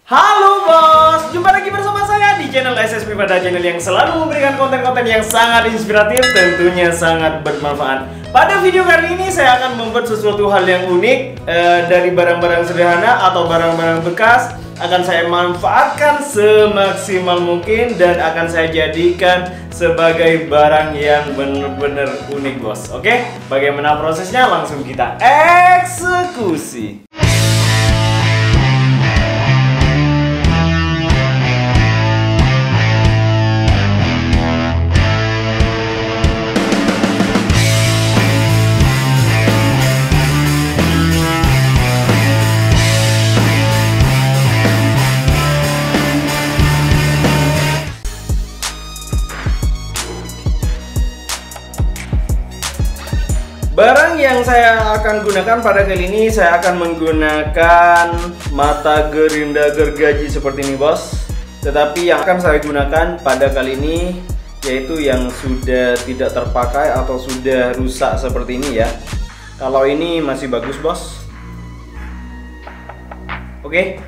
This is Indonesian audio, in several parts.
Halo bos, jumpa lagi bersama saya di channel SSP, pada channel yang selalu memberikan konten-konten yang sangat inspiratif, tentunya sangat bermanfaat. Pada video kali ini saya akan membuat sesuatu hal yang unik dari barang-barang sederhana atau barang-barang bekas. Akan saya manfaatkan semaksimal mungkin dan akan saya jadikan sebagai barang yang benar-benar unik bos. Oke, bagaimana prosesnya? Langsung kita eksekusi. Barang yang saya akan gunakan pada kali ini, saya akan menggunakan mata gerinda gergaji seperti ini bos. Tetapi yang akan saya gunakan pada kali ini yaitu yang sudah tidak terpakai atau sudah rusak seperti ini ya. Kalau ini masih bagus bos. Oke.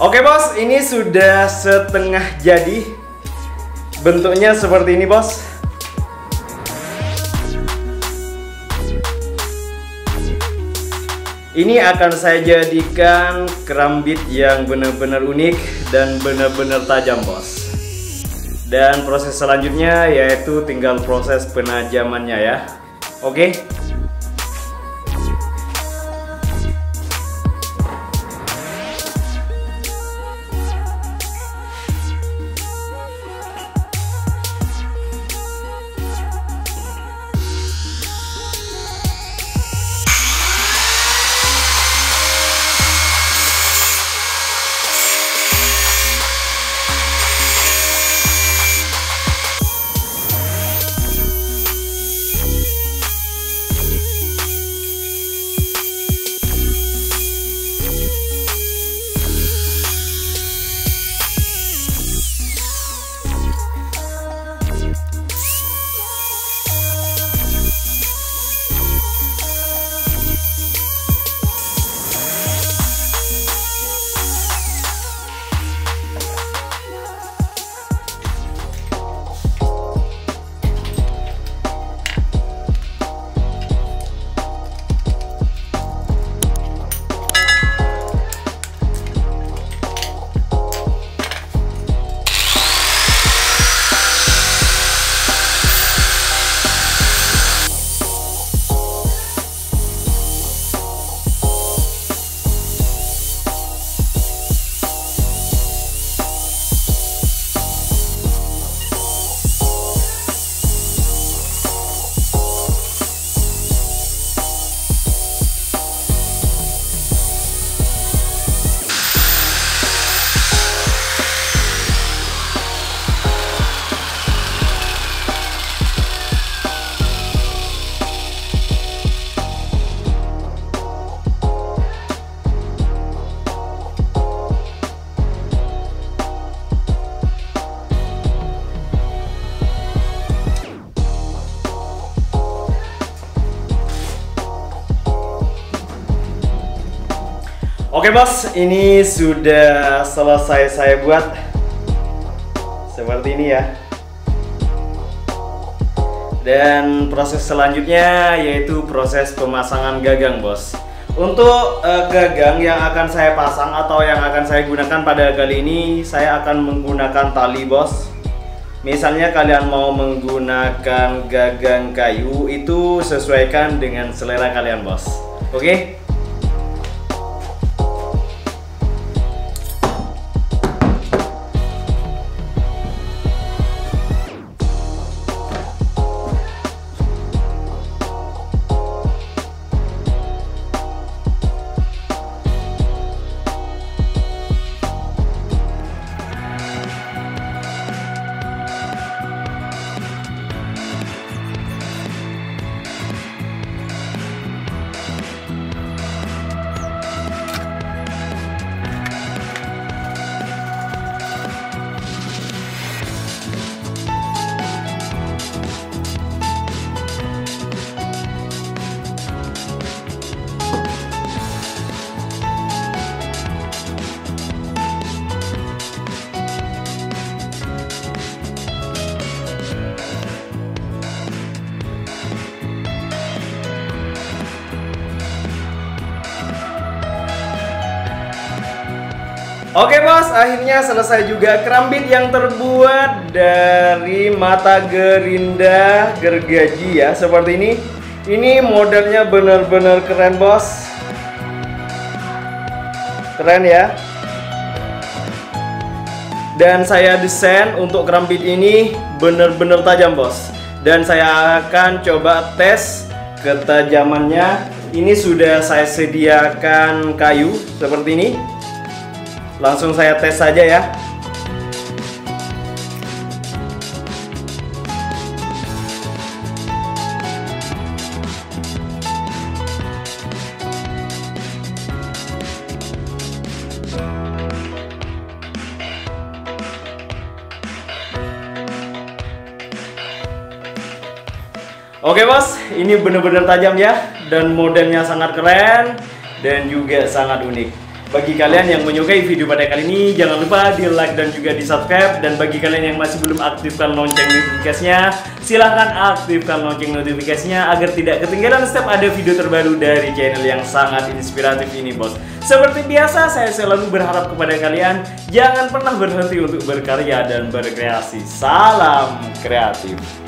Oke bos, ini sudah setengah jadi. Bentuknya seperti ini bos. Ini akan saya jadikan kerambit yang benar-benar unik dan benar-benar tajam bos. Dan proses selanjutnya yaitu tinggal proses penajamannya ya. Oke. Oke bos, ini sudah selesai saya buat seperti ini ya. Dan proses selanjutnya yaitu proses pemasangan gagang bos. Untuk gagang yang akan saya pasang atau yang akan saya gunakan pada kali ini, saya akan menggunakan tali bos. Misalnya kalian mau menggunakan gagang kayu, itu sesuaikan dengan selera kalian bos. Oke? Oke bos, akhirnya selesai juga kerambit yang terbuat dari mata gerinda gergaji ya, seperti ini. Ini modelnya benar-benar keren bos. Keren ya. Dan saya desain untuk kerambit ini benar-benar tajam bos. Dan saya akan coba tes ketajamannya. Ini sudah saya sediakan kayu seperti ini. Langsung saya tes saja ya. Oke bos, ini benar-benar tajam ya. Dan modelnya sangat keren dan juga sangat unik. Bagi kalian yang menyukai video pada kali ini, jangan lupa di like dan juga di subscribe. Dan bagi kalian yang masih belum aktifkan lonceng notifikasinya, silahkan aktifkan lonceng notifikasinya agar tidak ketinggalan setiap ada video terbaru dari channel yang sangat inspiratif ini, bos. Seperti biasa, saya selalu berharap kepada kalian jangan pernah berhenti untuk berkarya dan berkreasi. Salam kreatif.